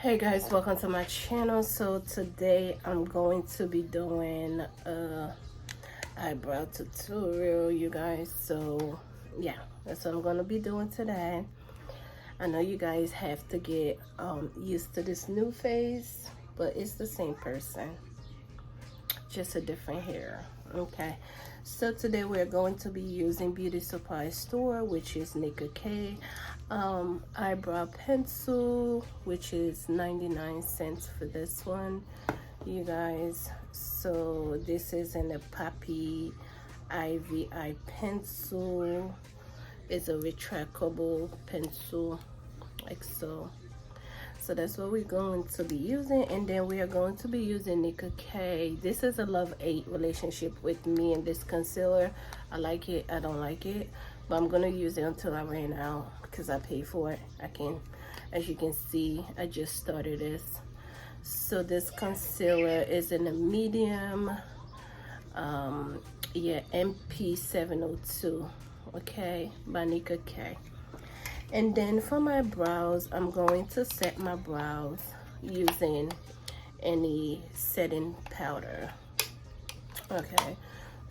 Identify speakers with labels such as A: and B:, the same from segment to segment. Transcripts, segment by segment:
A: Hey guys, welcome to my channel. So today I'm going to be doing a eyebrow tutorial, you guys. So yeah, that's what I'm going to be doing today. I know you guys have to get used to this new face, but it's the same person, just a different hair. Okay, so today we're going to be using beauty supply store, which is Nicka eyebrow pencil, which is 99 cents for this one, you guys. So this is in a poppy ivy eye pencil. It's a retractable pencil, like so. So that's what we're going to be using. And then we are going to be using Nicka. This is a love-hate relationship with me and this concealer. I like it, I don't like it, but I'm gonna use it until I ran out because I paid for it. As you can see, I just started this. So this concealer is in a medium, yeah, MP702, okay, by Nicka. And then for my brows, I'm going to set my brows using any setting powder. Okay,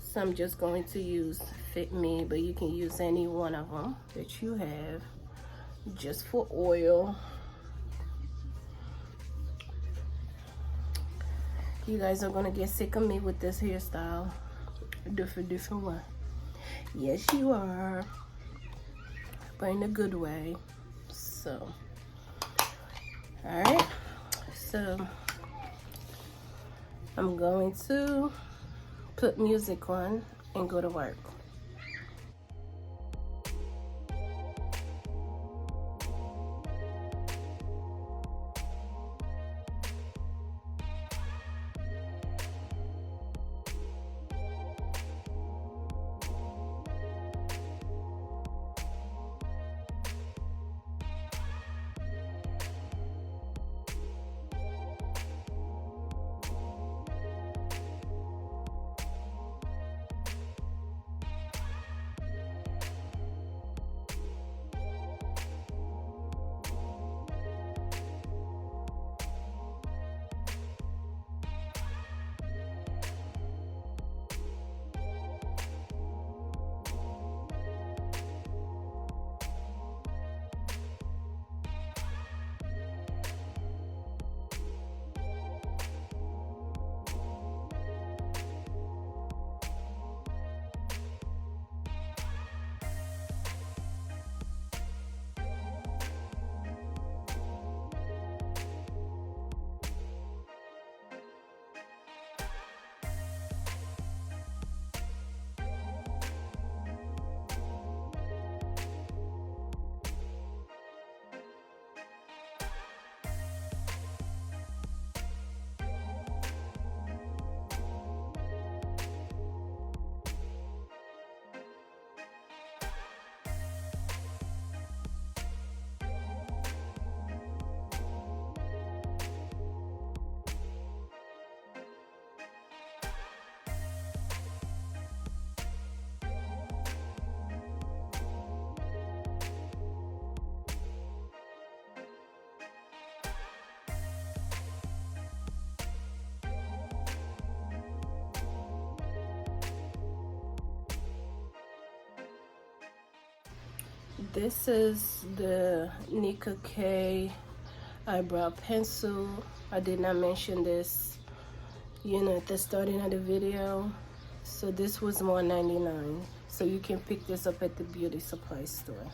A: so I'm just going to use Fit Me, but you can use any one of them that you have, just for oil. You guys are gonna get sick of me with this hairstyle. Different one. Yes, you are, but in a good way. So all right, so I'm going to put music on and go to work. This is the Nicka eyebrow pencil. I did not mention this, at the starting of the video. So this was $1.99. So you can pick this up at the beauty supply store.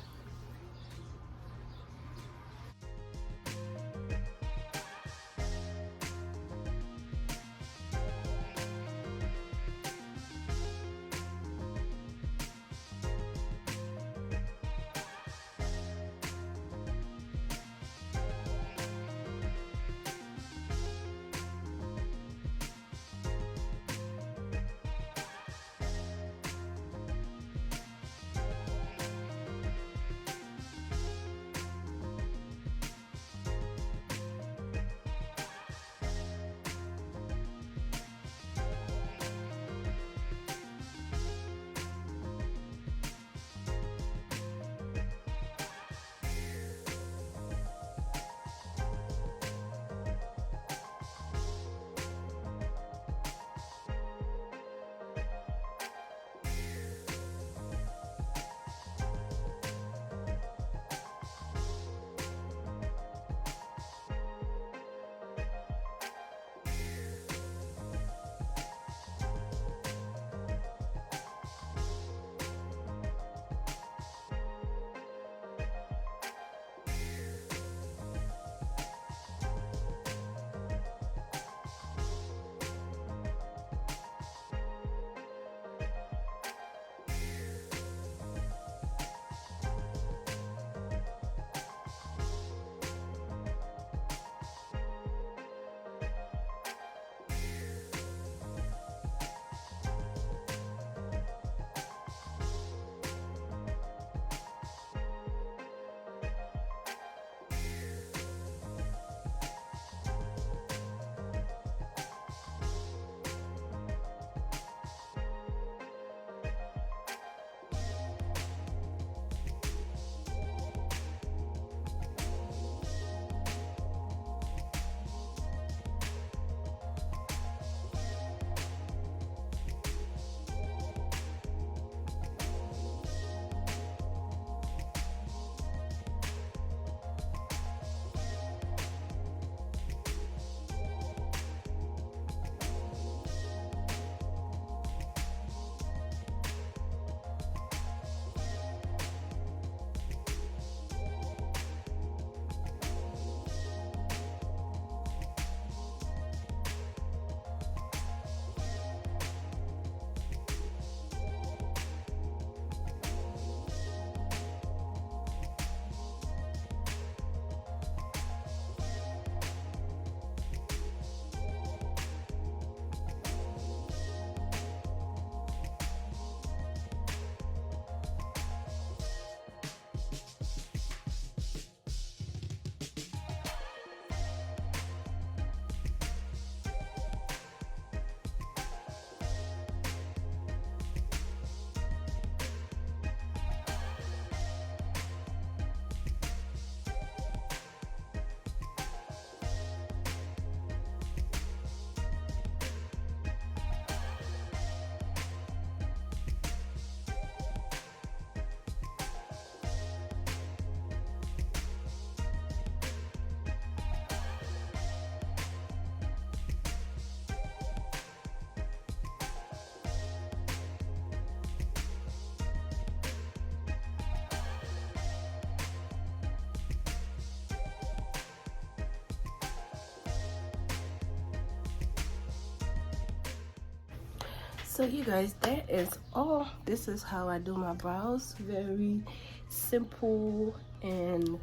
A: So you guys, that is all. This is how I do my brows. Very simple and,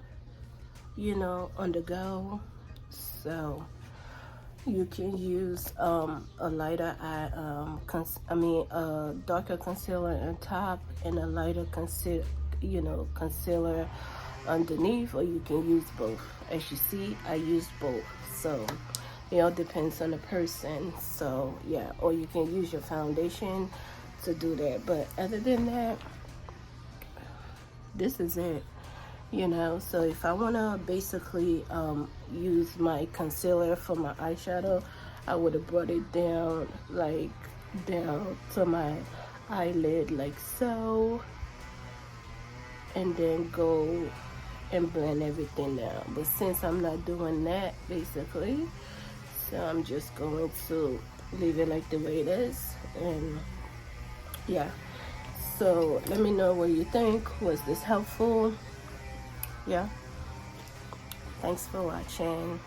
A: you know, on the go. So you can use a lighter eye, a darker concealer on top and a lighter concealer underneath, or you can use both. As you see, I used both. So it all depends on the person. So yeah, or you can use your foundation to do that. But other than that, this is it. You know, so if I want to basically use my concealer for my eyeshadow, I would have brought it down, like down to my eyelid like so, and then go and blend everything out. But since I'm not doing that basically, so I'm just going to leave it like the way it is. And yeah, so let me know what you think. Was this helpful? Yeah, thanks for watching.